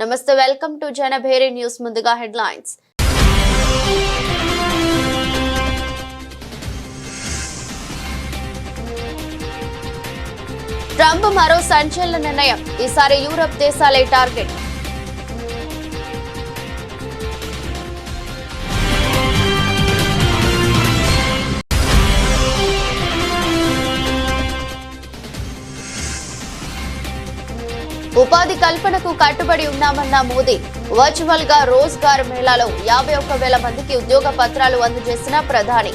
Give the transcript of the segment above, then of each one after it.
నమస్తే, welcome to Janabheri news. ముందుగా headlines. Trump మరో సంచలన నిర్ణయం. ఈసారి యూరప్ దేశాలే టార్గెట్. ఉపాధి కల్పనకు కట్టుబడి ఉన్నామన్న మోదీ. వర్చువల్ గా రోజ్గార్ మేళాలో 51,000 మందికి ఉద్యోగ పత్రాలు అందజేసిన ప్రధాని.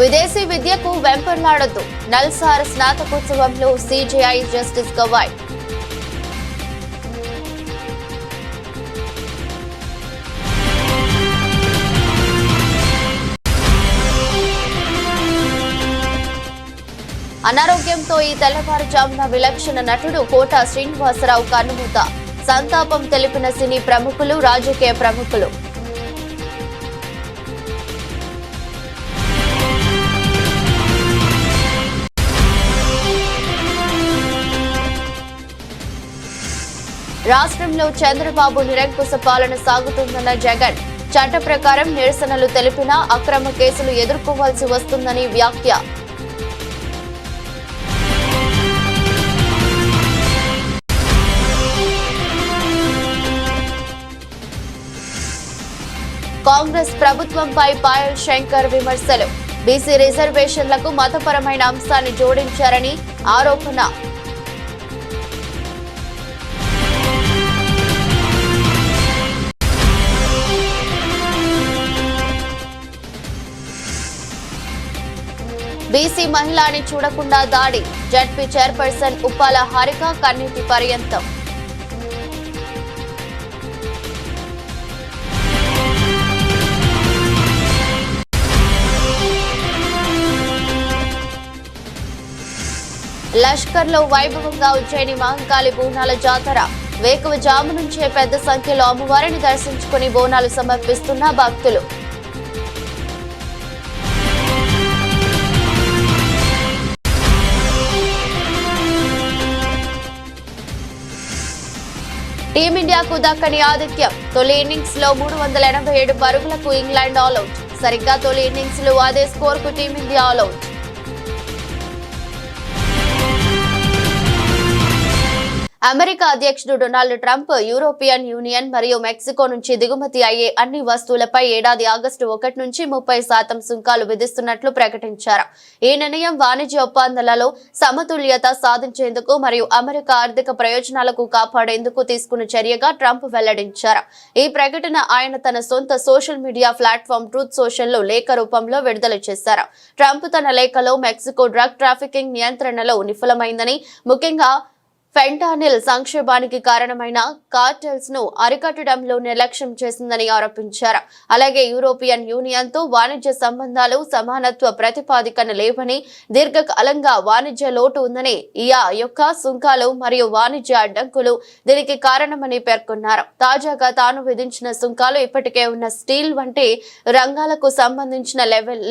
విదేశీ విద్యకు వెంపర్లాడొద్దు. నల్సార్ స్నాతకోత్సవంలో సిజేఐ జస్టిస్ గవాయ్. అనారోగ్యంతో ఈ తెల్లవారుజామున విలక్షణ నటుడు కోట శ్రీనివాసరావు కన్నుమూత. సంతాపం తెలిపిన సినీ ప్రముఖులు, రాజకీయ ప్రముఖులు. రాష్ట్రంలో చంద్రబాబు నిరంకుశ పాలన సాగుతుందన్న జగన్. చట్ట ప్రకారం నిరసనలు తెలిపినా అక్రమ కేసులు ఎదుర్కోవాల్సి వస్తుందని వ్యాఖ్య. కాంగ్రెస్ ప్రభుత్వంపై పాయల్ శంకర్ విమర్శలు. బీసీ రిజర్వేషన్లకు మతపరమైన అంశాన్ని జోడించారని ఆరోపణ. బీసీ మహిళని చూడకుండా దాడి. జడ్పీ చైర్పర్సన్ ఉప్పాల హారిక కన్నీటి పర్యంతం. లష్కర్లో వైభవంగా ఉజ్జయిని మహంకాళి బోనాల జాతర. వేకువజాము నుంచే పెద్ద సంఖ్యలో అమ్మవారిని దర్శించుకుని బోనాలు సమర్పిస్తున్న భక్తులు. టీమిండియాకు దక్కని ఆధిక్యం. తొలి ఇన్నింగ్స్ లో 387 పరుగులకు ఇంగ్లాండ్ ఆల్అౌట్. సరిగ్గా తొలి ఇన్నింగ్స్ లో అదే స్కోర్ కు టీమిండియా ఆల్అౌట్. అమెరికా అధ్యక్షుడు డొనాల్డ్ ట్రంప్ యూరోపియన్ యూనియన్ మరియు మెక్సికో నుంచి దిగుమతి అయ్యే అన్ని వస్తువులపై ఏడాది ఆగస్టు 1 నుంచి 30% సుంకాలు విధిస్తున్నట్లు ప్రకటించారు. ఈ నిర్ణయం వాణిజ్య ఒప్పందాలలో సమతుల్యత సాధించేందుకు మరియు అమెరికా ఆర్థిక ప్రయోజనాలకు కాపాడేందుకు తీసుకున్న చర్యగా ట్రంప్ వెల్లడించారు. ఈ ప్రకటన ఆయన తన సొంత social media platform truth social లో లేఖ రూపంలో విడుదల చేశారు. ట్రంప్ తన లేఖలో మెక్సికో డ్రగ్ ట్రాఫికింగ్ నియంత్రణలో విఫలమైందని, ముఖ్యంగా ఫెంటానిల్ సంక్షోభానికి కారణమైన కార్టెల్స్ ను అరికట్టడంలో నిర్లక్ష్యం చేసిందని ఆరోపించారు. అలాగే యూరోపియన్ యూనియన్ తో వాణిజ్య సంబంధాలు సమానత్వ ప్రతిపాదికన లేవని, దీర్ఘకాలంగా వాణిజ్య లోటు ఉందని, ఈ యొక్క సుంకాలు మరియు వాణిజ్య అడ్డంకులు దీనికి కారణమని పేర్కొన్నారు. తాజాగా తాను విధించిన సుంకాలు ఇప్పటికే ఉన్న స్టీల్ వంటి రంగాలకు సంబంధించిన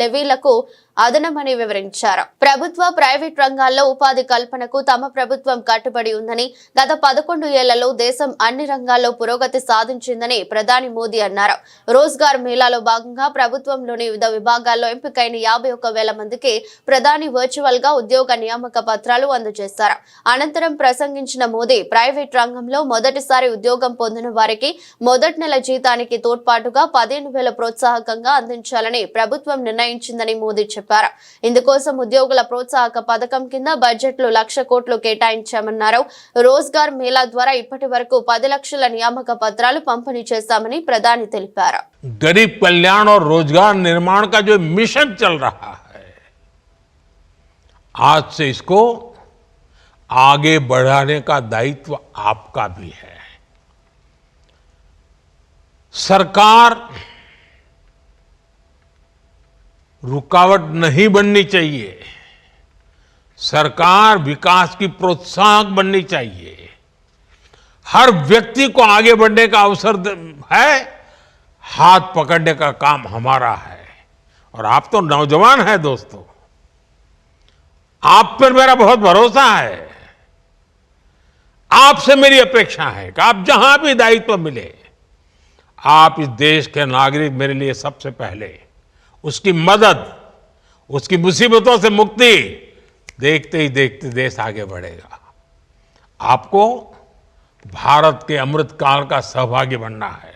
లెవీలకు అదనమని వివరించారు. ప్రభుత్వ, ప్రైవేట్ రంగాల్లో ఉపాధి కల్పనకు తమ ప్రభుత్వం కట్టుబడి ఉందని, గత 11 ఏళ్లలో దేశం అన్ని రంగాల్లో పురోగతి సాధించిందని ప్రధాని మోదీ అన్నారు. రోజ్గార్ మేళాలో భాగంగా ప్రభుత్వంలోని వివిధ విభాగాల్లో ఎంపికైన 51,000 మందికి ప్రధాని వర్చువల్ గా ఉద్యోగ నియామక పత్రాలు అందజేశారు. అనంతరం ప్రసంగించిన మోదీ, ప్రైవేట్ రంగంలో మొదటిసారి ఉద్యోగం పొందిన వారికి మొదటి నెల జీతానికి తోడ్పాటుగా 15,000 ప్రోత్సాహకంగా అందించాలని ప్రభుత్వం నిర్ణయించిందని మోదీ చెప్పారు. ఇందుకోసం ఉద్యోగుల ప్రోత్సాహక పథకం కింద బడ్జెట్ లో 1,00,000 కోట్లు కేటాయించామన్నారు. రోజ్గార్ మేళా ద్వారా ఇప్పటి వరకు 10 లక్షల నియామక పత్రాలు పంపిణీ చేశామని ప్రధాని తెలిపారు. गरीब कल्याण और रोजगार निर्माण का जो मिशन चल रहा है, आज से इसको आगे बढ़ाने का दायित्व आपका भी है. सरकार रुकावट नहीं बननी चाहिए. सरकार विकास की प्रोत्साहक बननी चाहिए. हर व्यक्ति को आगे बढ़ने का अवसर है. हाथ पकड़ने का काम हमारा है और आप तो नौजवान हैं दोस्तों, आप पर मेरा बहुत भरोसा है। आपसे मेरी अपेक्षा है कि आप जहां भी दायित्व मिले, आप इस देश के नागरिक मेरे लिए सबसे पहले उसकी मदद, उसकी मुसीबतों से मुक्ति, देखते ही देखते देश आगे बढ़ेगा। आपको भारत के अमृत काल का सहभागी बनना है।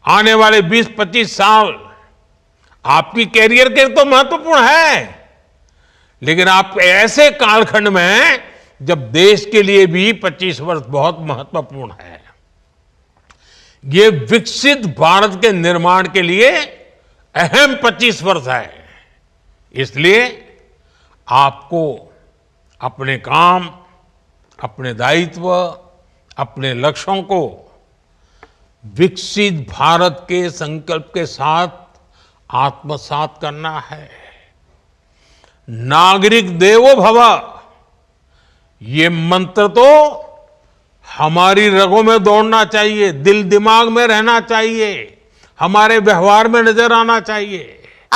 आने वाले 20-25 साल आपकी कैरियर के तो महत्वपूर्ण है, लेकिन आप ऐसे कालखंड में हैं जब देश के लिए भी 25 वर्ष बहुत महत्वपूर्ण है। ये विकसित भारत के निर्माण के लिए अहम 25 वर्ष है। इसलिए आपको अपने काम, अपने दायित्व, अपने लक्ष्यों को विकसित भारत के संकल्प के साथ आत्मसात करना है। नागरिक देवो भव, ये मंत्र तो हमारी रगों में दौड़ना चाहिए, दिल दिमाग में रहना चाहिए, हमारे व्यवहार में नजर आना चाहिए।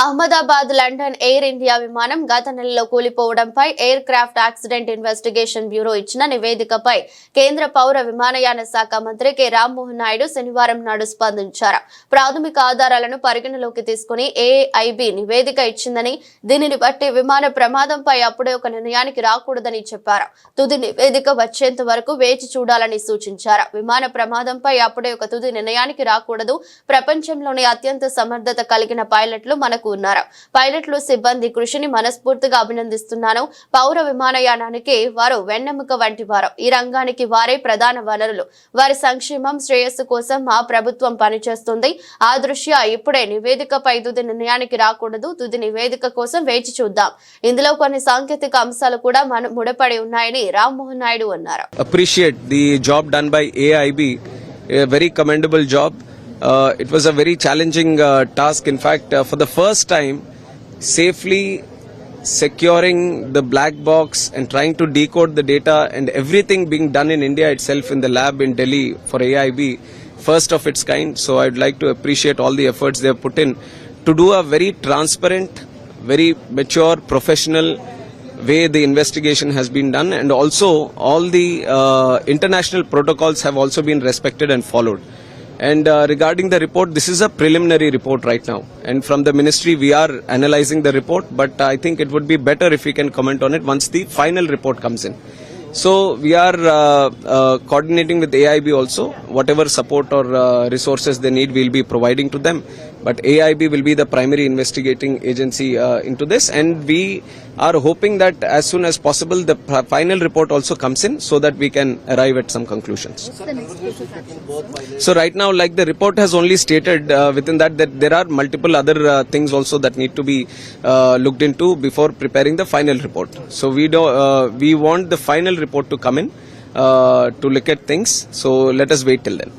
అహ్మదాబాద్ లండన్ ఎయిర్ ఇండియా విమానం గత నెలలో కూలిపోవడంపై aircraft accident investigation bureau ఇచ్చిన నివేదికపై కేంద్ర పౌర విమానయాన శాఖ మంత్రి కె రామ్మోహన్ నాయుడు శనివారం నాడు స్పందించారు. ప్రాథమిక ఆధారాలను పరిగణలోకి తీసుకుని ఏఐబి నివేదిక ఇచ్చిందని, దీనిని బట్టి విమాన ప్రమాదంపై అప్పుడే ఒక నిర్ణయానికి రాకూడదని చెప్పారు. తుది నివేదిక వచ్చేంత వరకు వేచి చూడాలని సూచించారు. విమాన ప్రమాదంపై అప్పుడే ఒక తుది నిర్ణయానికి రాకూడదు. ప్రపంచంలోని అత్యంత సమర్థత కలిగిన పైలట్లు మనకు ఉన్నారు. పైలట్లు సిబ్బంది కృషిని మనస్ఫూర్తిగా అభినందిస్తున్నాను. పౌర విమానయానానికి వారు వెన్నెముక వంటి వారు. ఈ రంగానికి వారే ప్రధాన వనరులు. వారి సంక్షేమం, శ్రేయస్సు కోసం మా ప్రభుత్వం పనిచేస్తుంది. ఆ దృష్ట్యా ఇప్పుడే నివేదికపై తుది నిర్ణయానికి రాకూడదు. తుది నివేదిక కోసం వేచి చూద్దాం. ఇందులో కొన్ని సాంకేతిక అంశాలు కూడా ముడిపడి ఉన్నాయని రామ్మోహన్ నాయుడు అన్నారు. Appreciate the job done by AIB, a very commendable job. It was a very challenging task. In fact, for the first time, safely securing the black box and trying to decode the data and everything being done in India itself in the lab in Delhi for AIB, first of its kind. So I'd like to appreciate all the efforts they have put in to do a very transparent, very mature, professional way the investigation has been done, and also all the international protocols have also been respected and followed. And regarding the report, this is a preliminary report right now, and from the ministry we are analyzing the report, but I think it would be better if we can comment on it once the final report comes in. So we are coordinating with AIB also. Whatever support or resources they need, we'll be providing to them. But AIB will be the primary investigating agency into this, and we are hoping that as soon as possible the final report also comes in so that we can arrive at some conclusions. So right now, like the report has only stated within that there are multiple other things also that need to be looked into before preparing the final report. So we want the final report to come in to look at things. So let us wait till then.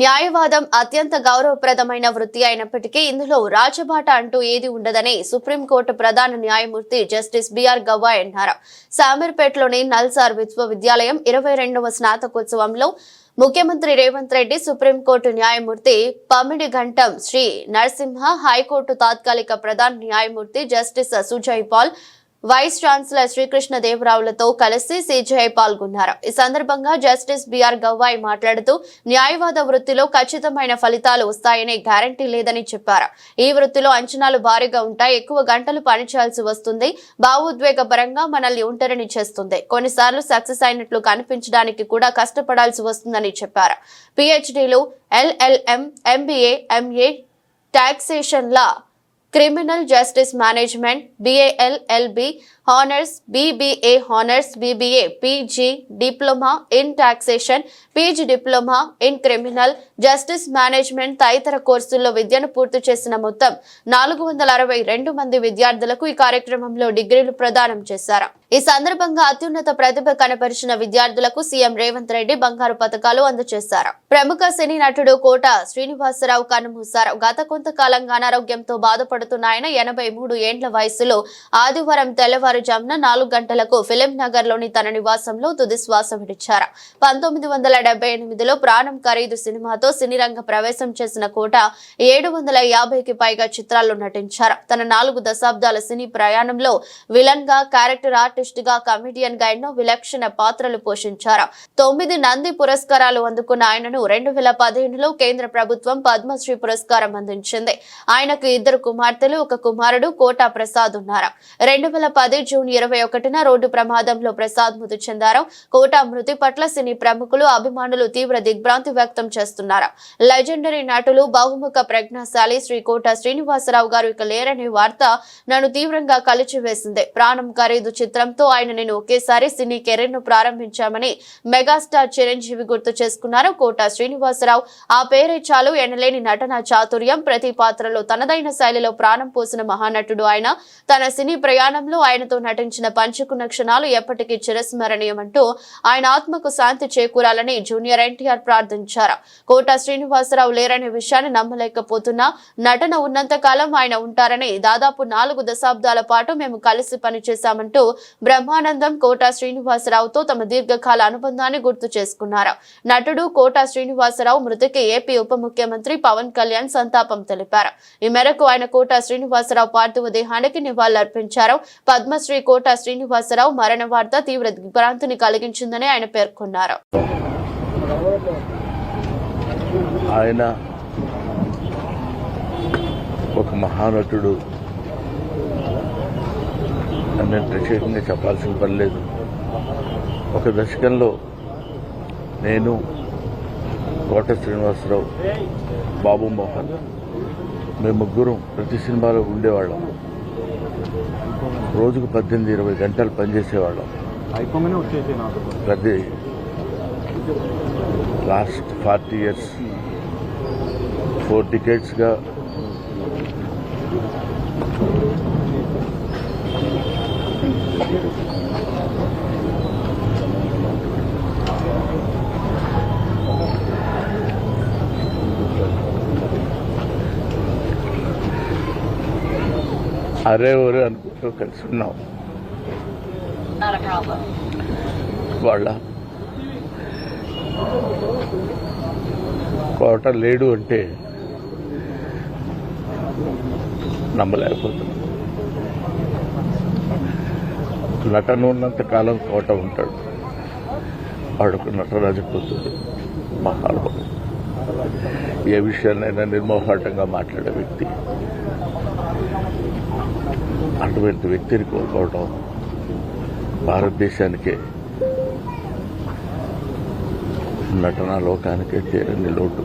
న్యాయవాదం అత్యంత గౌరవప్రదమైన వృత్తి అయినప్పటికీ ఇందులో రాజబాట అంటూ ఏది ఉండదని supreme court ప్రధాన న్యాయమూర్తి జస్టిస్ బిఆర్ గవాయ్ అన్నారు. శామీర్పేటలోని నల్సార్ విశ్వవిద్యాలయం 22వ స్నాతకోత్సవంలో ముఖ్యమంత్రి రేవంత్ రెడ్డి, సుప్రీంకోర్టు న్యాయమూర్తి పమిడి ఘంటం శ్రీ నరసింహ, హైకోర్టు తాత్కాలిక ప్రధాన న్యాయమూర్తి justice Sujoy Paul, vice chancellor శ్రీకృష్ణదేవరావులతో కలిసి సిజేఐ పాల్గొన్నారు. ఈ సందర్భంగా జస్టిస్ బిఆర్ గవాయ్ మాట్లాడుతూ న్యాయవాద వృత్తిలో ఖచ్చితమైన ఫలితాలు వస్తాయనే గ్యారంటీ లేదని చెప్పారు. ఈ వృత్తిలో అంచనాలు భారీగా ఉంటాయి. ఎక్కువ గంటలు పనిచేయాల్సి వస్తుంది. భావోద్వేగపరంగా మనల్ని ఒంటరిని చేస్తుంది. కొన్నిసార్లు సక్సెస్ అయినట్లు కనిపించడానికి కూడా కష్టపడాల్సి వస్తుందని చెప్పారు. పిహెచ్డీలు, LLM, MBA, MA, taxation law, criminal justice management, BA LLB honours, BBA honours, BBA, PG diploma in taxation, PG diploma in criminal justice management తదితర కోర్సుల్లో విద్యను పూర్తి చేసిన మొత్తం 462 మంది విద్యార్థులకు ఈ కార్యక్రమంలో డిగ్రీలు ప్రదానం చేశారు. ఈ సందర్భంగా అత్యున్నత ప్రతిభ కనపరిచిన విద్యార్థులకు సీఎం రేవంత్ రెడ్డి బంగారు పతకాలు అందజేశారు. ప్రముఖ సినీ నటుడు కోట శ్రీనివాసరావు కన్నుమూశారు. గత కొంతకాలంగా అనారోగ్యంతో బాధపడుతున్న ఆయన 83 ఏండ్ల వయసులో ఆదివారం తెల్లవారు తెల్లవారుజామున 4 గంటలకు ఫిలిం నగర్లోని తన నివాసంలో తుది శ్వాస విడిచారు. 1978లో ప్రాణం ఖరీదు సినిమాతో సినీ రంగ ప్రవేశం చేసిన కోట 750కి పైగా చిత్రాల్లో నటించారు. తన 4 దశాబ్దాల సినీ ప్రయాణంలో విలన్ గా, క్యారెక్టర్ ఆర్టిస్ట్ గా, కమెడియన్ గా ఎన్నో విలక్షణ పాత్రలు పోషించారు. 9 నంది పురస్కారాలు అందుకున్న ఆయనను 2015లో కేంద్ర ప్రభుత్వం పద్మశ్రీ పురస్కారం అందించింది. ఆయనకు 2 కుమార్తెలు, 1 కుమారుడు కోట ప్రసాద్ ఉన్నారు. 2010 జూన్ 21న రోడ్డు ప్రమాదంలో ప్రసాద్ మృతి చెందారు. కోట మృతి పట్ల సినీ ప్రముఖులు, అభిమానులు తీవ్ర దిగ్భ్రాంతి వ్యక్తం చేస్తున్నారు. లెజెండరీ నటులు, బహుముఖ ప్రజ్ఞాశాలి శ్రీ కోట శ్రీనివాసరావు గారు ఇక లేరనే వార్త నన్ను తీవ్రంగా కలిచివేసింది. ప్రాణం ఖరీదు చిత్రంతో ఆయన నేను ఒకేసారి సినీ కెరీర్ ను ప్రారంభించామని మెగాస్టార్ చిరంజీవి గుర్తు చేసుకున్నారు. కోట శ్రీనివాసరావు ఆ పేరే చాలు, ఎనలేని నటన చాతుర్యం, ప్రతి పాత్రలో తనదైన శైలిలో ప్రాణం పోసిన మహానటుడు ఆయన. తన సినీ ప్రయాణంలో ఆయనతో నటించిన పంచుకున్న క్షణాలు ఎప్పటికీ చిరస్మరణీయమంటూ ఆయన ఆత్మకు శాంతి చేకూరాలని జూనియర్ ఎన్టీఆర్ ప్రార్థించారు. కోట శ్రీనివాసరావు లేరనే విషయాన్ని నమ్మలేకపోతున్నా, నటన ఉన్నంత కాలం ఆయన ఉంటారని, దాదాపు 4 దశాబ్దాల పాటు మేము కలిసి పనిచేశామంటూ బ్రహ్మానందం కోట శ్రీనివాసరావుతో తమ దీర్ఘకాల అనుబంధాన్ని గుర్తు చేసుకున్నారు. నటుడు కోట శ్రీనివాసరావు మృతికి ఏపీ ఉప ముఖ్యమంత్రి పవన్ కళ్యాణ్ సంతాపం తెలిపారు. ఈ మేరకు ఆయన కోట శ్రీనివాసరావు పార్థివ దేహానికి నివాళులర్పించారు. పద్మశ్రీ కోట శ్రీనివాసరావు మరణ వార్త తీవ్ర దిగ్భ్రాంతిని కలిగించిందని ఆయన పేర్కొన్నారు. ఆయన ఒక మహానటుడు నేను ప్రత్యేకంగా చెప్పాల్సిన పని లేదు. ఒక దశకంలో నేను, కోట శ్రీనివాసరావు, బాబు మోహన్ మేము ముగ్గురం ప్రతి సినిమాలో ఉండేవాళ్ళం. రోజుకు 18-20 గంటలు పనిచేసేవాళ్ళం. ప్రతి లాస్ట్ 40 years 4 decades-గా అరే ఒరే అనుకుంటూ కలిసి ఉన్నాం. వాళ్ళ కోట లేడు అంటే నమ్మలేకపోతున్నాం. నటన ఉన్నంత కాలం కోట ఉంటాడు. వాడుకు నటరాజపుత్రుడు, మహానుభావుడు, ఏ విషయాన్నైనా నిర్మోహాటంగా మాట్లాడే వ్యక్తి. అటువంటి వ్యక్తిని కోల్పోవడం భారతదేశానికే, నటనా లోకానికే తీరని లోటు.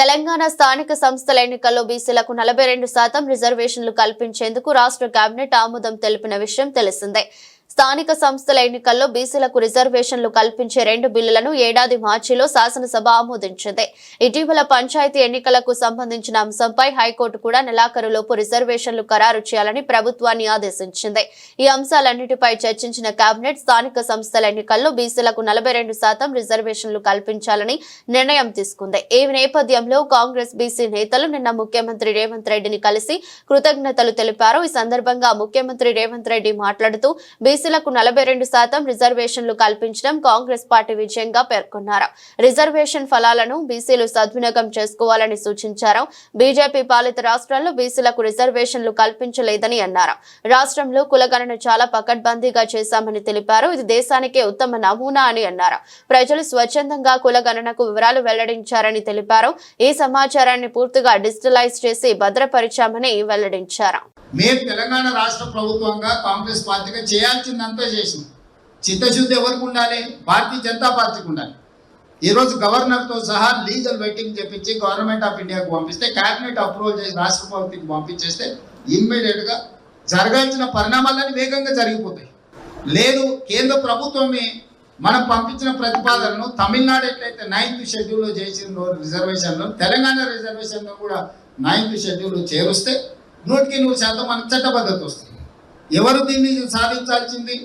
తెలంగాణ స్థానిక సంస్థల ఎన్నికల్లో బీసీలకు 42% రిజర్వేషన్లు కల్పించేందుకు రాష్ట్ర కేబినెట్ ఆమోదం తెలిపిన విషయం తెలిసిందే. స్థానిక సంస్థల ఎన్నికల్లో బీసీలకు రిజర్వేషన్లు కల్పించే 2 బిల్లులను ఏడాది మార్చిలో శాసనసభ ఆమోదించింది. ఇటీవల పంచాయతీ ఎన్నికలకు సంబంధించిన అంశంపై హైకోర్టు కూడా నెలాఖరులోపు రిజర్వేషన్లు ఖరారు చేయాలని ప్రభుత్వాన్ని ఆదేశించింది. ఈ అంశాలన్నిటిపై చర్చించిన కేబినెట్ స్థానిక సంస్థల ఎన్నికల్లో బీసీలకు 42% రిజర్వేషన్లు కల్పించాలని నిర్ణయం తీసుకుంది. ఈ నేపథ్యంలో కాంగ్రెస్ బీసీ నేతలు నిన్న ముఖ్యమంత్రి రేవంత్ రెడ్డిని కలిసి కృతజ్ఞతలు తెలిపారు. ఈ సందర్భంగా ముఖ్యమంత్రి రేవంత్ రెడ్డి మాట్లాడుతూ బీసీలకు 42% రిజర్వేషన్లు కల్పించడం కాంగ్రెస్ పార్టీ విజయంగా పేర్కొన్నారు. రిజర్వేషన్ ఫలాలను బీసీలు సద్వినియోగం చేసుకోవాలని సూచించారు. బీజేపీ పాలిత రాష్ట్రాల్లో బీసీలకు రిజర్వేషన్లు కల్పించలేదని అన్నారు. రాష్ట్రంలో కులగణన చాలా పకడ్బందీగా చేశామని తెలిపారు. ఇది దేశానికే ఉత్తమ నమూనా అని అన్నారు. ప్రజలు స్వచ్ఛందంగా కులగణనకు వివరాలు వెల్లడించారని తెలిపారు. ఈ సమాచారాన్ని పూర్తిగా డిజిటలైజ్ చేసి భద్రపరిచామని వెల్లడించారు. మేము తెలంగాణ రాష్ట్ర ప్రభుత్వంగా కాంగ్రెస్ పార్టీగా చేయాల్సిందంతా చేసింది. చిత్తశుద్ధి ఎవరికి ఉండాలి? భారతీయ జనతా పార్టీకి ఉండాలి. ఈరోజు గవర్నర్తో సహా లీగల్ వెయిటింగ్ చెప్పించి గవర్నమెంట్ ఆఫ్ ఇండియాకు పంపిస్తే, క్యాబినెట్ అప్రూవల్ చేసి రాష్ట్రపతికి పంపించేస్తే ఇమ్మీడియట్గా జరగాల్సిన పరిణామాలన్నీ వేగంగా జరిగిపోతాయి. లేదు, కేంద్ర ప్రభుత్వమే మనం పంపించిన ప్రతిపాదనను తమిళనాడు ఎట్లయితే 9th షెడ్యూల్లో చేసిన రిజర్వేషన్లో, తెలంగాణ రిజర్వేషన్లో కూడా 9th షెడ్యూల్లో చేరుస్తే 100% మనకు చట్టబద్ధత వస్తుంది. ఎవరు దీన్ని సాధించాల్సింది?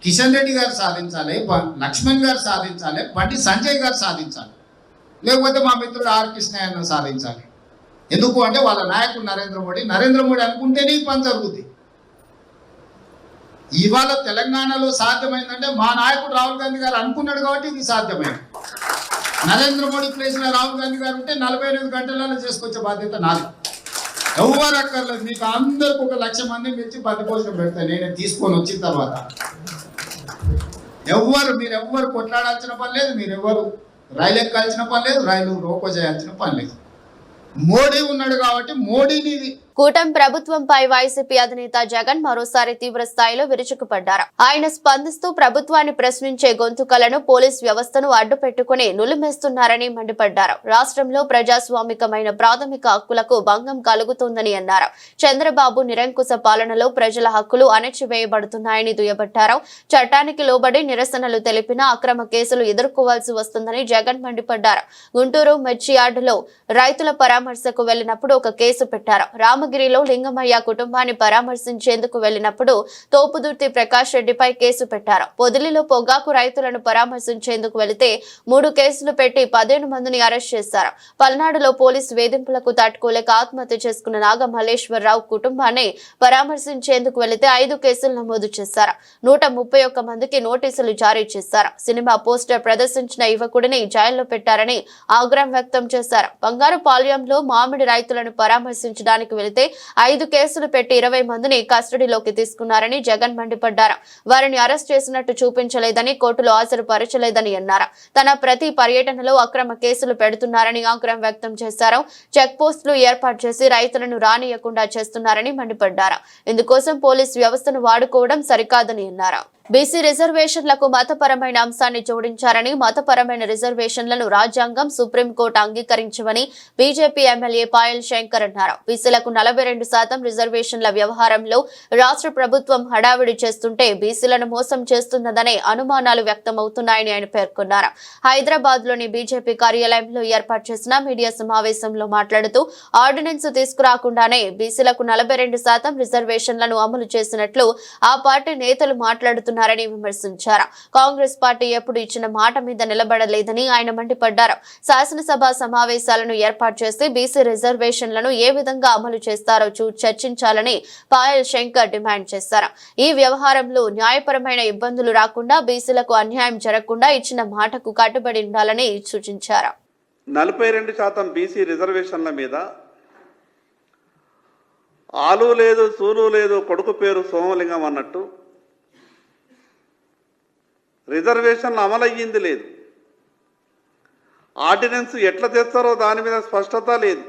కిషన్ రెడ్డి గారు సాధించాలి, లక్ష్మణ్ గారు సాధించాలి, బండి సంజయ్ గారు సాధించాలి. లేకపోతే మా మిత్రుడు ఆర్ కృష్ణయ్యను సాధించాలి. ఎందుకు అంటే వాళ్ళ నాయకుడు నరేంద్ర మోడీ అనుకుంటేనే ఈ పని జరుగుతుంది. ఇవాళ తెలంగాణలో సాధ్యమైందంటే మా నాయకుడు రాహుల్ గాంధీ గారు అనుకున్నాడు కాబట్టి ఇది సాధ్యమైంది. నరేంద్ర మోడీ ప్లేస్లో రాహుల్ గాంధీ గారు ఉంటే 48 గంటలలో చేసుకొచ్చే బాధ్యత నాది. ఎవరు అక్కర్లేదు, మీకు అందరికి 1 లక్ష మంది పిలిచి 10 కోట్లు పెడతాను నేనే తీసుకొని వచ్చిన తర్వాత. మీరెవ్వరు కొట్లాడాల్సిన పని లేదు, మీరెవ్వరు రైలు ఎక్కాల్సిన పని లేదు, రైలు రోకో చేయాల్సిన పని లేదు. మోడీ ఉన్నాడు కాబట్టి మోడీని కూటమి ప్రభుత్వంపై వైసీపీ అధినేత జగన్ మరోసారి తీవ్ర స్థాయిలో విరుచుకుపడ్డారు. ఆయన స్పందిస్తూ ప్రభుత్వాన్ని ప్రశ్నించే గొంతుకలను పోలీస్ వ్యవస్థను అడ్డు పెట్టుకుని నులిమేస్తున్నారని మండిపడ్డారు. రాష్ట్రంలో ప్రజాస్వామికమైన ప్రాథమిక హక్కులకు భంగం కలుగుతోందని అన్నారు. చంద్రబాబు నిరంకుశ పాలనలో ప్రజల హక్కులు అణచివేయబడుతున్నాయని దుయ్యబట్టారు. చట్టానికి లోబడి నిరసనలు తెలిపినా అక్రమ కేసులు ఎదుర్కోవాల్సి వస్తుందని జగన్ మండిపడ్డారు. గుంటూరు మెర్చియార్డులో రైతుల పరామర్శకు వెళ్లినప్పుడు ఒక కేసు పెట్టారు. రామగిరిలో లింగమయ్య కుటుంబాన్ని పరామర్శించేందుకు వెళ్లినప్పుడు తోపుదుర్తి ప్రకాష్ రెడ్డిపై కేసు పెట్టారు. పొదిలిలో పొగాకు రైతులను పరామర్శించేందుకు వెళితే 3 కేసులు పెట్టి 15 మందిని అరెస్ట్ చేశారు. పల్నాడులో పోలీసు వేధింపులకు తట్టుకోలేక ఆత్మహత్య చేసుకున్న నాగ మల్లేశ్వరరావు కుటుంబాన్ని పరామర్శించేందుకు వెళితే 5 కేసులు నమోదు చేశారు. 131 మందికి నోటీసులు జారీ చేశారు. సినిమా పోస్టర్ ప్రదర్శించిన యువకుడిని జైల్లో పెట్టారని ఆగ్రహం వ్యక్తం చేశారు. బంగారుపాళ్యంలో మామిడి రైతులను పరామర్శించడానికి వెళితే 5 కేసులు పెట్టి 20 మందిని కస్టడీలోకి తీసుకున్నారని జగన్ మండిపడ్డారు. వారిని అరెస్ట్ చేసినట్టు చూపించలేదని, కోర్టులో హాజరుపరచలేదని అన్నారు. తన ప్రతి పర్యటనలో అక్రమ కేసులు పెడుతున్నారని ఆగ్రహం వ్యక్తం చేశారు. చెక్ పోస్టులు ఏర్పాటు చేసి రైతులను రానియకుండా చేస్తున్నారని మండిపడ్డారు. ఇందుకోసం పోలీస్ వ్యవస్థను వాడుకోవడం సరికాదని అన్నారు. బీసీ రిజర్వేషన్లకు మతపరమైన అంశాన్ని జోడించారని, మతపరమైన రిజర్వేషన్లను రాజ్యాంగం, సుప్రీంకోర్టు అంగీకరించవని బీజేపీ ఎమ్మెల్యే పాయల్ శంకర్ అన్నారు. బీసీలకు 42% రిజర్వేషన్ల వ్యవహారంలో రాష్ట్ర ప్రభుత్వం హడావిడి చేస్తుంటే బీసీలను మోసం చేస్తున్నదనే అనుమానాలు వ్యక్తమవుతున్నాయని ఆయన పేర్కొన్నారు. హైదరాబాద్ లోని బీజేపీ కార్యాలయంలో ఏర్పాటు చేసిన మీడియా సమావేశంలో మాట్లాడుతూ ఆర్డినెన్స్ తీసుకురాకుండానే బీసీలకు 42% రిజర్వేషన్లను అమలు చేసినట్లు ఆ పార్టీ నేతలు మాట్లాడుతున్నారు ారని విమర్శించారు. కాంగ్రెస్ పార్టీ ఎప్పుడు ఇచ్చిన మాట మీద నిలబడలేదని ఆయన మండిపడ్డారు. శాసనసభ సమావేశాలను ఏర్పాటు చేసి బీసీ రిజర్వేషన్లను ఏ విధంగా అమలు చేస్తారో చర్చించాలని పాయల్ శంకర్ డిమాండ్ చేశారు. ఈ వ్యవహారంలో న్యాయపరమైన ఇబ్బందులు రాకుండా, బీసీలకు అన్యాయం జరగకుండా ఇచ్చిన మాటకు కట్టుబడి ఉండాలని సూచించారు. 42% బీసీ రిజర్వేషన్ల మీద ఆలు లేదు, సూలు లేదు, కొడుకు పేరు సోమలింగం అన్నట్టు రిజర్వేషన్లు అమలయ్యింది లేదు. ఆర్డినెన్స్ ఎట్లా తెస్తారో దాని మీద స్పష్టత లేదు.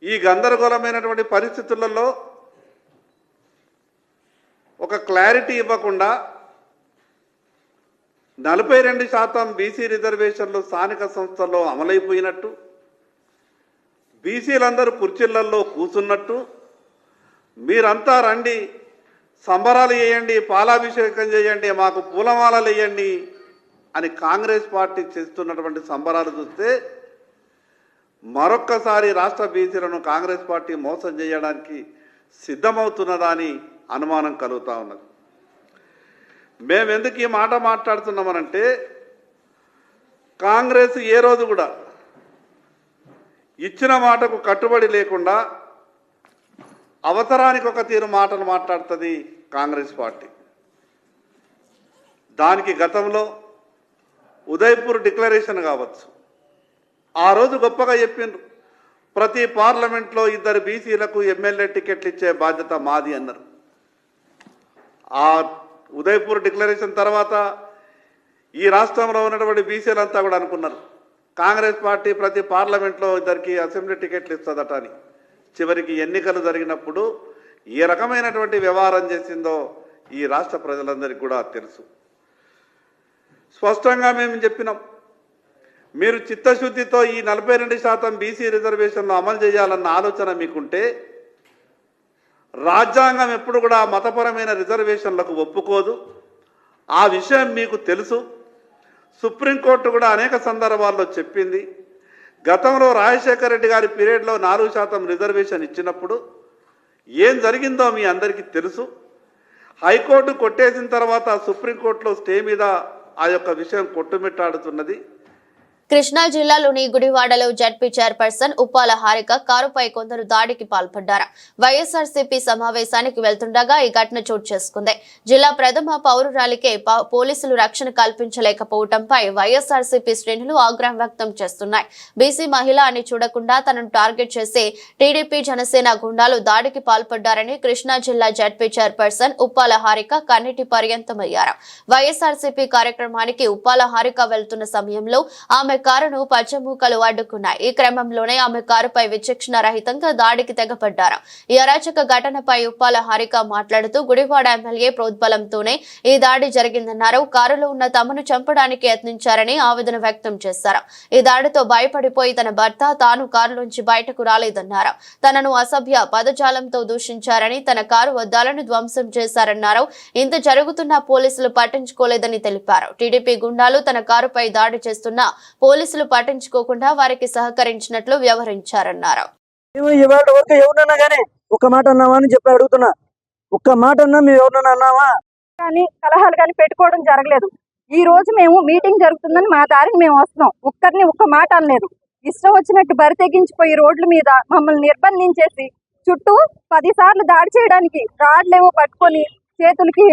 ఈ గందరగోళమైనటువంటి పరిస్థితులలో ఒక క్లారిటీ ఇవ్వకుండా 42% బీసీ రిజర్వేషన్లు స్థానిక సంస్థల్లో అమలైపోయినట్టు, బీసీలందరూ కుర్చీలలో కూర్చున్నట్టు, మీరంతా రండి, సంబరాలు చేయండి, పాలాభిషేకం చేయండి, మాకు పూలమాలలు వేయండి అని కాంగ్రెస్ పార్టీ చేస్తున్నటువంటి సంబరాలు చూస్తే మరొక్కసారి రాష్ట్ర బీసీలను కాంగ్రెస్ పార్టీ మోసం చేయడానికి సిద్ధమవుతున్నదా అని అనుమానం కలుగుతూ ఉన్నది. మేము ఎందుకు ఈ మాట మాట్లాడుతున్నామనంటే, కాంగ్రెస్ ఏ రోజు కూడా ఇచ్చిన మాటకు కట్టుబడి లేకుండా అవసరానికి ఒక తీరు మాటలు మాట్లాడుతుంది కాంగ్రెస్ పార్టీ. దానికి గతంలో ఉదయపూర్ డిక్లరేషన్ కావచ్చు, ఆ రోజు గొప్పగా చెప్పిండ్రు, ప్రతి పార్లమెంట్లో 2 బీసీలకు ఎమ్మెల్యే టికెట్లు ఇచ్చే బాధ్యత మాది అన్నారు. ఆ ఉదయపూర్ డిక్లరేషన్ తర్వాత ఈ రాష్ట్రంలో ఉన్నటువంటి బీసీలంతా కూడా అనుకున్నారు కాంగ్రెస్ పార్టీ ప్రతి పార్లమెంట్లో 2 అసెంబ్లీ టికెట్లు ఇస్తుందట అని. చివరికి ఎన్నికలు జరిగినప్పుడు ఏ రకమైనటువంటి వ్యవహారం చేసిందో ఈ రాష్ట్ర ప్రజలందరికీ కూడా తెలుసు. స్పష్టంగా మేము చెప్పినాం, మీరు చిత్తశుద్ధితో ఈ 42% బీసీ రిజర్వేషన్లు అమలు చేయాలన్న ఆలోచన మీకుంటే రాజ్యాంగం ఎప్పుడు కూడా మతపరమైన రిజర్వేషన్లకు ఒప్పుకోదు. ఆ విషయం మీకు తెలుసు. సుప్రీంకోర్టు కూడా అనేక సందర్భాల్లో చెప్పింది. గతంలో రాజశేఖర రెడ్డి గారి పీరియడ్లో 4% రిజర్వేషన్ ఇచ్చినప్పుడు ఏం జరిగిందో మీ అందరికీ తెలుసు. హైకోర్టు కొట్టేసిన తర్వాత సుప్రీంకోర్టులో స్టే మీద ఆ యొక్క విషయం కొట్టుమిట్టాడుతున్నది. కృష్ణా జిల్లాలోని గుడివాడలో జడ్పీ చైర్పర్సన్ ఉప్పాల హారిక కారుపై కొందరు దాడికి పాల్పడ్డారు. వైఎస్ఆర్సీపీ సమావేశానికి వెళ్తుండగా ఈ ఘటన చోటు చేసుకుంది. జిల్లా ప్రథమ పౌరురాలికే పోలీసులు రక్షణ కల్పించలేకపోవడంపై వైఎస్ఆర్సీపీ శ్రేణులు ఆగ్రహం వ్యక్తం చేస్తున్నాయి. బీసీ మహిళ అని చూడకుండా తనను టార్గెట్ చేసి టీడీపీ జనసేన గుండాలు దాడికి పాల్పడ్డారని కృష్ణా జిల్లా జడ్పీ చైర్పర్సన్ ఉప్పాల హారిక కన్నీటి పర్యంతమయ్యారు. వైఎస్ఆర్సీపీ కార్యక్రమానికి ఉప్పాల హారిక వెళ్తున్న సమయంలో ఆమె కారును పచ్చమూకలు అడ్డుకున్నాయి. ఈ క్రమంలోనే ఆమె కారుపై విచక్షణ రహితంగా దాడికి తెగపడ్డారు. ఈ అరాచక ఘటనపై ఉప్పాల హారిక మాట్లాడుతూ గుడివాడ ఎమ్మెల్యే ప్రోద్బలంతోనే ఈ దాడి జరిగిందన్నారు. కారులో ఉన్న తమను చంపడానికి యత్నించారని ఆవేదన వ్యక్తం చేశారు. ఈ దాడితో భయపడిపోయి తన భర్త తాను కారులోంచి బయటకు రాలేదన్నారు. తనను అసభ్య పదజాలంతో దూషించారని, తన కారు అద్దాలను ధ్వంసం చేశారన్నారు. ఇంత జరుగుతున్నా పోలీసులు పట్టించుకోలేదని తెలిపారు. టీడీపీ గుండాలు తన కారుపై దాడి చేస్తున్నా పోలీసులు పట్టించుకోకుండా వారికి సహకరించినట్లు వ్యవహరించారన్నారు. ఇవాళ వరకు ఎవరన్నా కానీ ఒక్క మాట అన్నావా అని చెప్పి అడుగుతున్నా. ఒక్క మాట అన్నా మేము ఎవరన్నా అన్నావా కానీ కలహాలు కానీ పెట్టుకోవడం జరగలేదు. ఈ రోజు మేము మీటింగ్ జరుగుతుందని మా దారిని మేము వస్తున్నాం. ఒక్కరిని ఒక్క మాట అనలేదు. ఇష్టం వచ్చినట్టు బరి తెగించిపోయి రోడ్ల మీద మమ్మల్ని నిర్బంధించేసి చుట్టూ 10 సార్లు దాడి చేయడానికి రాడ్లేవో పట్టుకొని చేతులకి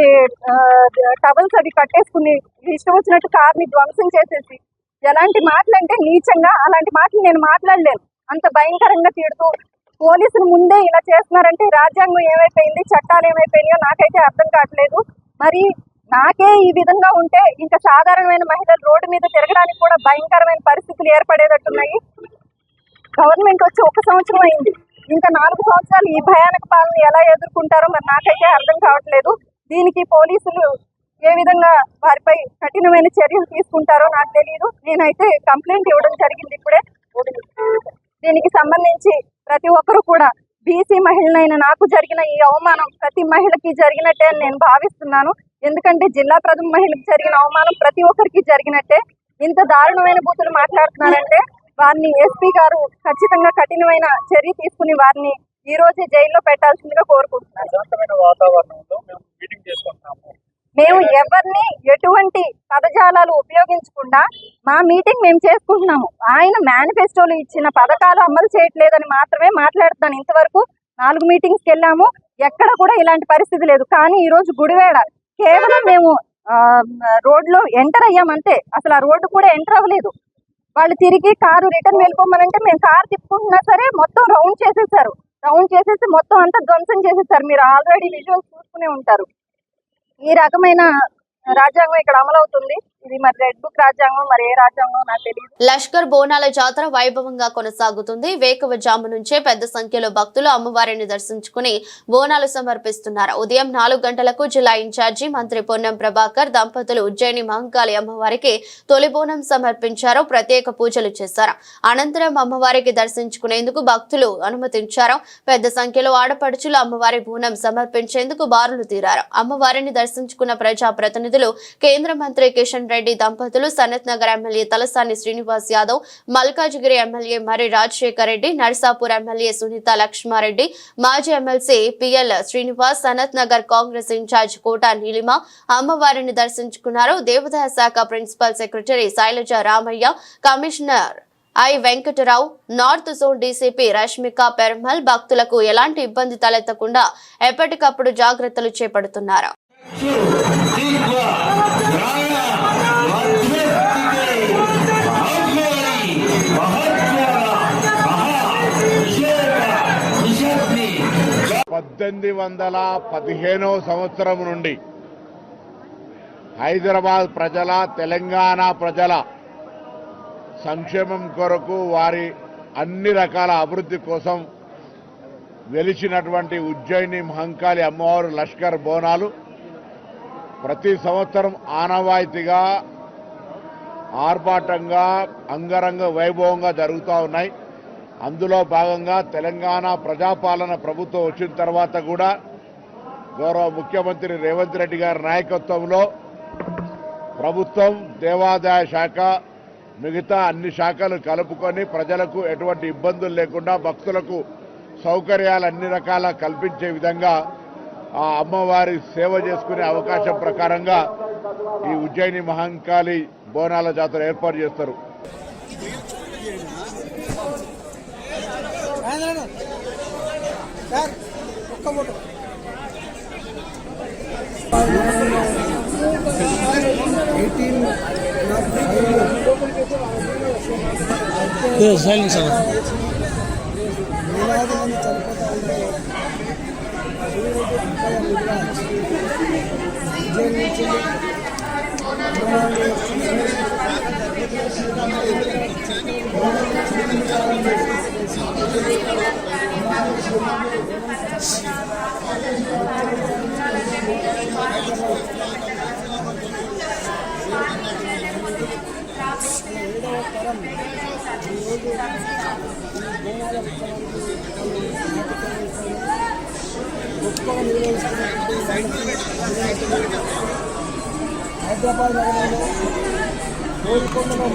టవల్స్ అవి కట్టేసుకుని ఇష్టం వచ్చినట్టు కార్ని ధ్వంసం చేసేసి ఎలాంటి మాటలు అంటే నీచంగా అలాంటి మాటలు నేను మాట్లాడలేను. అంత భయంకరంగా తిడుతూ పోలీసులు ముందే ఇలా చేస్తున్నారంటే రాజ్యాంగం ఏమైపోయింది, చట్టాలు ఏమైపోయినాయో నాకైతే అర్థం కావట్లేదు. మరి నాకే ఈ విధంగా ఉంటే ఇంకా సాధారణమైన మహిళలు రోడ్డు మీద తిరగడానికి కూడా భయంకరమైన పరిస్థితులు ఏర్పడేటట్టున్నాయి. గవర్నమెంట్ వచ్చి 1 సంవత్సరం అయింది. ఇంకా 4 సంవత్సరాలు ఈ భయానక పాలన ఎలా ఎదుర్కొంటారో మరి నాకైతే అర్థం కావట్లేదు. దీనికి పోలీసులు ఏ విధంగా వారిపై కఠినమైన చర్యలు తీసుకుంటారో నాకు తెలియదు. నేనైతే కంప్లైంట్ ఇవ్వడం జరిగింది ఇప్పుడే. దీనికి సంబంధించి ప్రతి ఒక్కరూ కూడా బీసీ మహిళనైన నాకు జరిగిన ఈ అవమానం ప్రతి మహిళకి జరిగినట్టే అని నేను భావిస్తున్నాను. ఎందుకంటే జిల్లా ప్రథమ మహిళకి జరిగిన అవమానం ప్రతి ఒక్కరికి జరిగినట్టే. ఇంత దారుణమైన బూతులు మాట్లాడుతున్నారంటే వారిని ఎస్పీ గారు ఖచ్చితంగా కఠినమైన చర్య తీసుకుని వారిని ఈ రోజే జైల్లో పెట్టాల్సిందిగా కోరుకుంటున్నాను. మేము ఎవరిని ఎటువంటి పదజాలాలు ఉపయోగించకుండా మా మీటింగ్ మేము చేసుకుంటున్నాము. ఆయన మేనిఫెస్టోలో ఇచ్చిన పథకాలు అమలు చేయట్లేదని మాత్రమే మాట్లాడుతున్నాను. ఇంతవరకు 4 మీటింగ్స్కి వెళ్ళాము, ఎక్కడ కూడా ఇలాంటి పరిస్థితి లేదు. కానీ ఈ రోజు గుడివాడ కేవలం మేము రోడ్లో ఎంటర్ అయ్యామంతే. అసలు ఆ రోడ్డు కూడా ఎంటర్ అవ్వలేదు. వాళ్ళు తిరిగి కారు రిటర్న్ వెళ్ళిపోమనంటే మేము కారు తిప్పుకుంటున్నా సరే మొత్తం రౌండ్ చేసేసారు. రౌండ్ చేసేసి మొత్తం అంతా ధ్వంసం చేసేసారు. మీరు ఆల్రెడీ విజువల్స్ చూసుకునే ఉంటారు. ఈ రకమైన రాజ్యాంగం ఇక్కడ అమలవుతుంది. ఇది మరి రెడ్ బుక్ రాజ్యాంగం, మరి ఏ రాజ్యాంగం నాకు తెలియదు. లష్కర్ బోనాల జాతర వైభవంగా కొనసాగుతుంది. వేకువజాము నుంచే పెద్ద సంఖ్యలో భక్తులు అమ్మవారిని దర్శించుకుని బోనాలు సమర్పిస్తున్నారు. ఉదయం 4 గంటలకు జిల్లా ఇన్ఛార్జి మంత్రి పొన్నం ప్రభాకర్ దంపతులు ఉజ్జయిని మహంకాళి అమ్మవారికి తొలి బోనం సమర్పించారు. ప్రత్యేక పూజలు చేశారు. అనంతరం అమ్మవారికి దర్శించుకునేందుకు భక్తులు అనుమతించారు. పెద్ద సంఖ్యలో ఆడపడుచులు అమ్మవారి బోనం సమర్పించేందుకు బారులు తీరారు. అమ్మవారిని దర్శించుకున్న ప్రజా ప్రతినిధులు కేంద్ర మంత్రి కిషన్ రెడ్డి దంపతులు, Sanath Nagar MLA Talasani Srinivas Yadav, Malkajgiri MLA Marri Rajashekar Reddy, Narsapur MLA Sunitha Laxma Reddy, మాజీ MLC P L Srinivas, Sanath Nagar Congress incharge Kota Neelima అమ్మవారిని దర్శించుకున్నారు. దేవాదాయ శాఖ principal secretary Shailaja Ramaiah, commissioner I Venkatarao, north zone DCP Rashmika Perumal భక్తులకు ఎలాంటి ఇబ్బంది తలెత్తకుండా ఎప్పటికప్పుడు జాగ్రత్తలు చేపడుతున్నారు. సంవత్సరం నుండి హైదరాబాద్ ప్రజల, తెలంగాణ ప్రజల సంక్షేమం కొరకు, వారి అన్ని రకాల అభివృద్ధి కోసం వెలిచినటువంటి ఉజ్జయిని మహంకాళి అమ్మవారు లష్కర్ బోనాలు ప్రతి సంవత్సరం ఆనవాయితీగా ఆర్భాటంగా అంగరంగ వైభవంగా జరుగుతూ ఉన్నాయి. అందులో భాగంగా తెలంగాణ ప్రజాపాలన ప్రభుత్వం వచ్చిన తర్వాత కూడా గౌరవ ముఖ్యమంత్రి రేవంత్ రెడ్డి గారి నాయకత్వంలో ప్రభుత్వం, దేవాదాయ శాఖ, మిగతా అన్ని శాఖలు కలుపుకొని ప్రజలకు ఎటువంటి ఇబ్బందులు లేకుండా భక్తులకు సౌకర్యాలు అన్ని రకాల కల్పించే విధంగా ఆ అమ్మవారి సేవ చేసుకునే అవకాశం ప్రకారంగా ఈ ఉజ్జయిని మహంకాళి బోనాల జాతర ఏర్పాటు చేస్తారు. హైదరాబాద్ నగరంలో కోరుకొండలో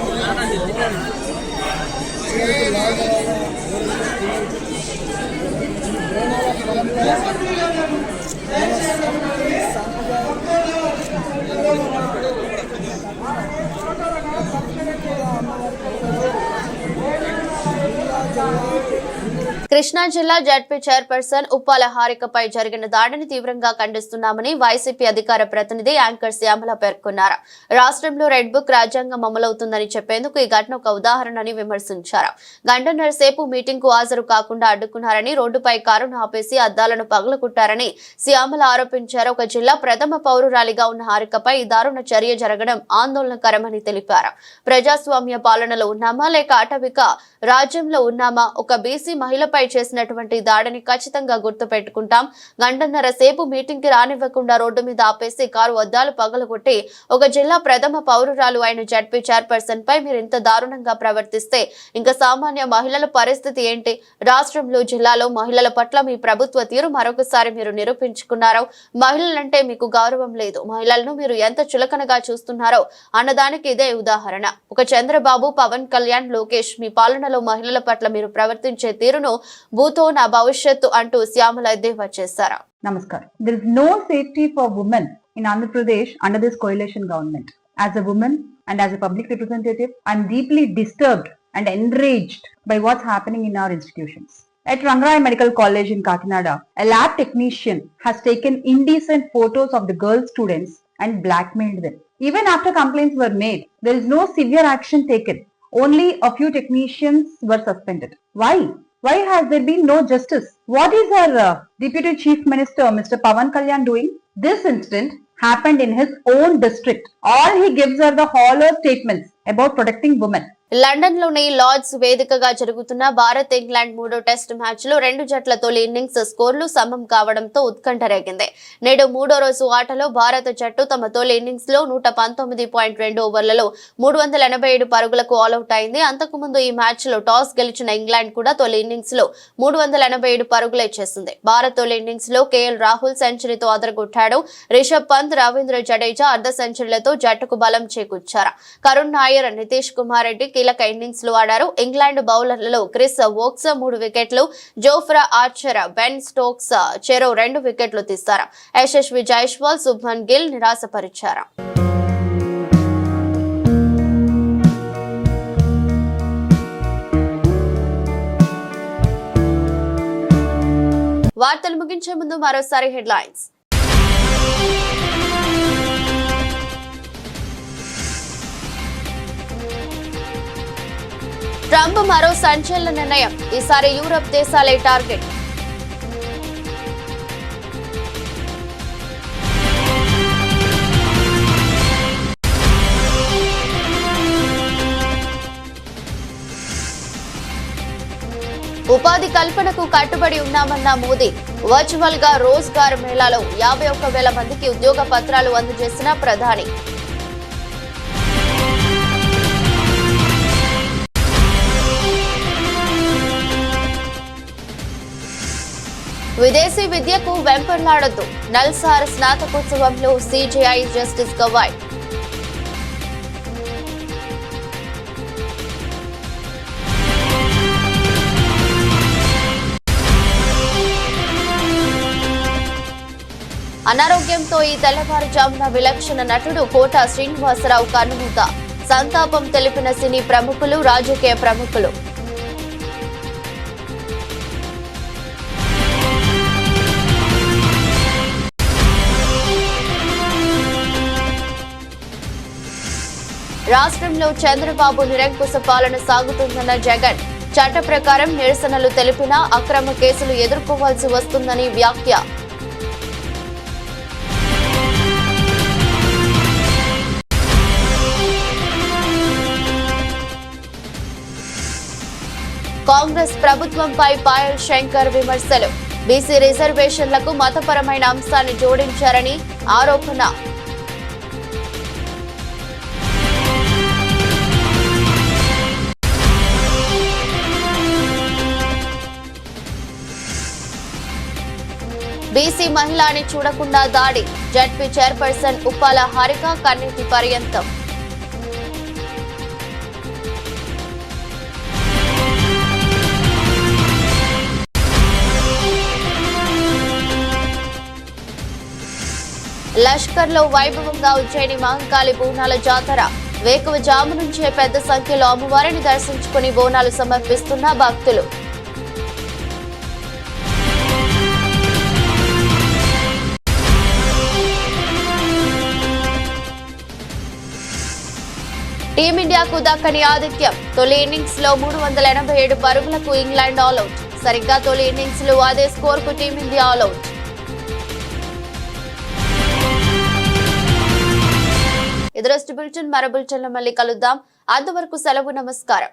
కృష్ణా జిల్లా జడ్పీ చైర్పర్సన్ ఉప్పాల హారికపై జరిగిన దాడిని తీవ్రంగా ఖండిస్తున్నామని వైసీపీ అధికార ప్రతినిధి యాంకర్ శ్యామల పేర్కొన్నారు. రాష్ట్రంలో రెడ్ బుక్ రాజ్యాంగం అమలవుతుందని చెప్పేందుకు ఈ ఘటన ఒక ఉదాహరణని విమర్శించారు. గంటన్నర సేపు మీటింగ్ కు హాజరు కాకుండా అడ్డుకున్నారని, రోడ్డుపై కారును ఆపేసి అద్దాలను పగలగొట్టారని శ్యామల ఆరోపించారు. ఒక జిల్లా ప్రథమ పౌరురాలిగా ఉన్న హారికపై ఈ దారుణ చర్య జరగడం ఆందోళనకరమని తెలిపారు. ప్రజాస్వామ్య పాలనలో ఉన్నామా లేక అటవిక రాజ్యంలో ఉన్నామా? ఒక బీసీ మహిళపై చేసినటువంటి దాడిని ఖచ్చితంగా గుర్తు పెట్టుకుంటాం. గంటన్నర సేపు మీటింగ్ కి రానివ్వకుండా రోడ్డు మీద ఆపేసి కారు అద్దాలు పగలగొట్టి ఒక జిల్లా ప్రథమ పౌరురాలు అయిన జడ్పీ చైర్పర్సన్ పై మీరు ఇంత దారుణంగా ప్రవర్తిస్తే ఇంకా సామాన్య మహిళల పరిస్థితి ఏంటి? రాష్ట్రంలో జిల్లాలో మహిళల పట్ల మీ ప్రభుత్వ తీరు మరొకసారి మీరు నిరూపించుకున్నారు. మహిళలంటే మీకు గౌరవం లేదు, మహిళలను మీరు ఎంత చులకనగా చూస్తున్నారో అన్నదానికి ఇదే ఉదాహరణ. ఒక చంద్రబాబు, పవన్ కళ్యాణ్, లోకేష్ మీ పాలనలో మహిళల పట్ల మీరు ప్రవర్తించే తీరును భూతో నా భవిష్యత్తు అంటూ శ్యామల ఎద్దేవా చేశారు. Namaskar. There is no safety for women in Andhra Pradesh under this coalition government. As a woman and as a public representative, I am deeply disturbed and enraged by what's happening in our institutions. At Rangaraya Medical College in Kakinada, a lab technician has taken indecent photos of the girl students and blackmailed them. Even after complaints were made, there is no severe action taken. Only a few technicians were suspended. Why? Why has there been no justice? What is our Deputy Chief Minister, Mr. Pavan Kalyan, doing? This incident happened in his own district. All he gives are the hollow statements about protecting women. London లోని Lord's వేదికగా జరుగుతున్న Bharat England మూడో test match లో రెండు జట్ల తొలి innings స్కోర్లు సమం కావడంతో ఉత్కంఠ రేగింది. నేడు మూడో రోజు ఆటలో భారత జట్టు తమ తొలి ఇన్నింగ్స్ లో 119.2 ఓవర్లలో 387 పరుగులకు ఆల్అౌట్ అయింది. అంతకుముందు ఈ మ్యాచ్ లో టాస్ గెలిచిన ఇంగ్లాండ్ కూడా తొలి ఇన్నింగ్స్ లో 387 పరుగులే చేసింది. భారత్ తొలి ఇన్నింగ్స్ లో కేఎల్ రాహుల్ సెంచరీతో అదరగొట్టాడు. రిషబ్ పంత్, రవీంద్ర జడేజా అర్ధ సెంచరీలతో జట్టుకు బలం చేకూర్చారు. కరుణ్ నాయర్, నితీష్ కుమార్ రెడ్డి కీలక ఇన్నింగ్స్ లో ఆడారు. ఇంగ్లాండ్ బౌలర్లలో క్రిస్ వోక్స్ 3 వికెట్లు, జోఫ్రా ఆర్చర్, బెన్ స్టోక్స్ చెరో 2 వికెట్లు తీశారు. యశస్వి జైస్వాల్, శుభ్మన్ గిల్ నిరాశపరిచారు. వార్తలు ముగించే ముందు మరోసారి హెడ్లైన్స్. ట్రంప్ మరో సంచలన నిర్ణయం, ఈసారి యూరప్ దేశాలే టార్గెట్. ఉపాధి కల్పనకు కట్టుబడి ఉన్నామన్న మోదీ. వర్చువల్ గా రోజ్గార్ మేళాలో 51,000 మందికి ఉద్యోగ పత్రాలు అందజేసిన ప్రధాని. విదేశీ విద్యకు వెంపర్లాడొద్దు, నల్సార్ స్నాతకోత్సవంలో సిజేఐ జస్టిస్ గవాయ్. అనారోగ్యంతో ఈ తెల్లవారుజామున విలక్షణ నటుడు కోట శ్రీనివాసరావు కన్నుమూత. సంతాపం తెలిపిన సినీ ప్రముఖులు, రాజకీయ ప్రముఖులు. రాష్ట్రంలో చంద్రబాబు నిరంకుశ పాలన సాగుతుందన్న జగన్. చట్ట ప్రకారం నిరసనలు తెలిపినా అక్రమ కేసులు ఎదుర్కోవాల్సి వస్తుందని వ్యాఖ్య. కాంగ్రెస్ ప్రభుత్వంపై పాయల్ శంకర్ విమర్శలు. బీసీ రిజర్వేషన్లకు మతపరమైన అంశాన్ని జోడించారని ఆరోపణ. బీసీ మహిళని చూడకుండా దాడి. జడ్పీ చైర్పర్సన్ ఉప్పాల హారిక కన్నీటి పర్యంతం. లష్కర్లో వైభవంగా ఉజ్జయిని మహంకాళి బోనాల జాతర. వేకువజాము నుంచే పెద్ద సంఖ్యలో అమ్మవారిని దర్శించుకుని బోనాలు సమర్పిస్తున్న భక్తులు. టీమిండియాకు దక్కని ఆతిథ్యం. తొలి ఇన్నింగ్స్ లో 387 పరుగులకు ఇంగ్లాండ్ ఆల్అౌట్. సరిగ్గా తొలి ఇన్నింగ్స్ లో అదే స్కోర్ కు టీమిండియా ఆల్అౌట్. ఇది బులెటిన్. మరో బులెటిన్ లో మళ్ళీ కలుద్దాం. అంతవరకు సెలవు. నమస్కారం.